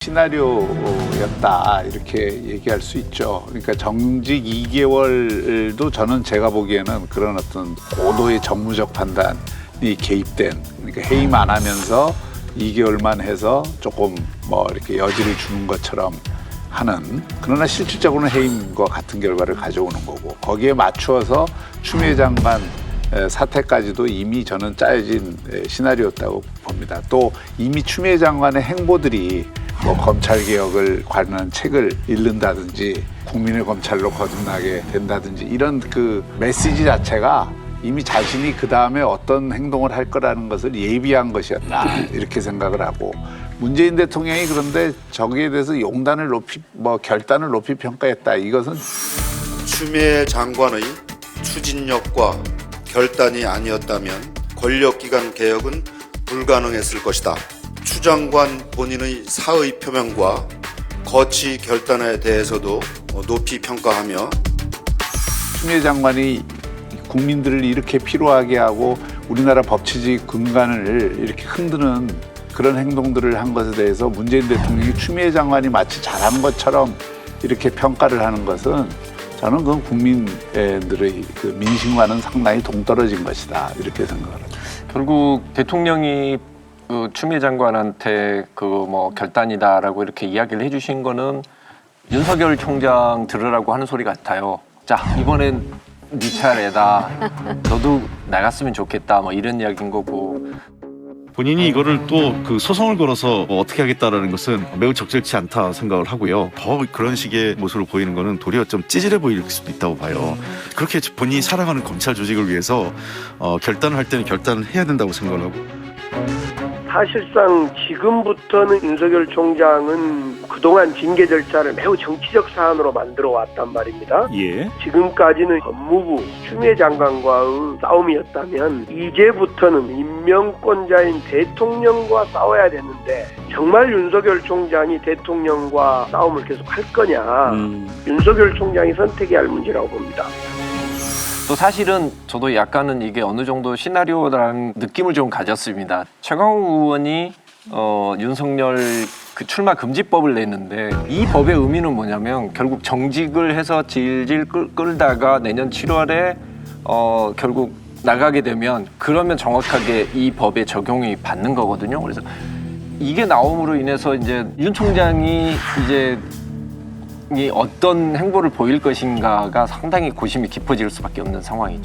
시나리오였다 이렇게 얘기할 수 있죠. 그러니까 정직 2개월도 저는 제가 보기에는 그런 어떤 고도의 정무적 판단이 개입된, 그러니까 해임 안 하면서 2개월만 해서 조금 뭐 이렇게 여지를 주는 것처럼 하는, 그러나 실질적으로는 해임과 같은 결과를 가져오는 거고, 거기에 맞추어서 추미애 장관 사태까지도 이미 저는 짜여진 시나리오였다고 봅니다. 또 이미 추미애 장관의 행보들이 뭐 검찰개혁을 관한 책을 읽는다든지 국민의 검찰로 거듭나게 된다든지 이런 그 메시지 자체가 이미 자신이 그 다음에 어떤 행동을 할 거라는 것을 예비한 것이었다 이렇게 생각을 하고, 문재인 대통령이 그런데 저기에 대해서 용단을 높이 결단을 높이 평가했다. 이것은 추미애 장관의 추진력과 결단이 아니었다면 권력기관 개혁은 불가능했을 것이다. 추 장관 본인의 사의 표명과 거치 결단에 대해서도 높이 평가하며, 추미애 장관이 국민들을 이렇게 피로하게 하고 우리나라 법치주의 근간을 이렇게 흔드는 그런 행동들을 한 것에 대해서 문재인 대통령이 추미애 장관이 마치 잘한 것처럼 이렇게 평가를 하는 것은 저는 그 국민들의 그 민심과는 상당히 동떨어진 것이다 이렇게 생각합니다. 결국 대통령이 그 추미애 장관한테 그 뭐 결단이다라고 이렇게 이야기를 해주신 거는 윤석열 총장 들으라고 하는 소리 같아요. 자, 이번엔 네 차례다. 너도 나갔으면 좋겠다. 뭐 이런 이야기인 거고. 본인이 이거를 또 그 소송을 걸어서 어떻게 하겠다라는 것은 매우 적절치 않다 생각을 하고요. 더 그런 식의 모습을 보이는 거는 도리어 좀 찌질해 보일 수도 있다고 봐요. 그렇게 본인이 사랑하는 검찰 조직을 위해서 결단을 할 때는 결단을 해야 된다고 생각을 하고. 사실상 지금부터는 윤석열 총장은 그동안 징계 절차를 매우 정치적 사안으로 만들어 왔단 말입니다. 예. 지금까지는 법무부 추미애 장관과의 싸움이었다면 이제부터는 임명권자인 대통령과 싸워야 되는데, 정말 윤석열 총장이 대통령과 싸움을 계속 할 거냐, 윤석열 총장이 선택해야 할 문제라고 봅니다. 또 사실은 저도 약간은 이게 어느 정도 시나리오라는 느낌을 좀 가졌습니다. 최강욱 의원이 윤석열 그 출마 금지법을 냈는데, 이 법의 의미는 뭐냐면 결국 정직을 해서 질질 끌다가 내년 7월에 결국 나가게 되면, 그러면 정확하게 이 법에 적용이 받는 거거든요. 그래서 이게 나옴으로 인해서 이제 윤 총장이 이제 이 어떤 행보를 보일 것인가가 상당히 고심이 깊어질 수밖에 없는 상황이죠.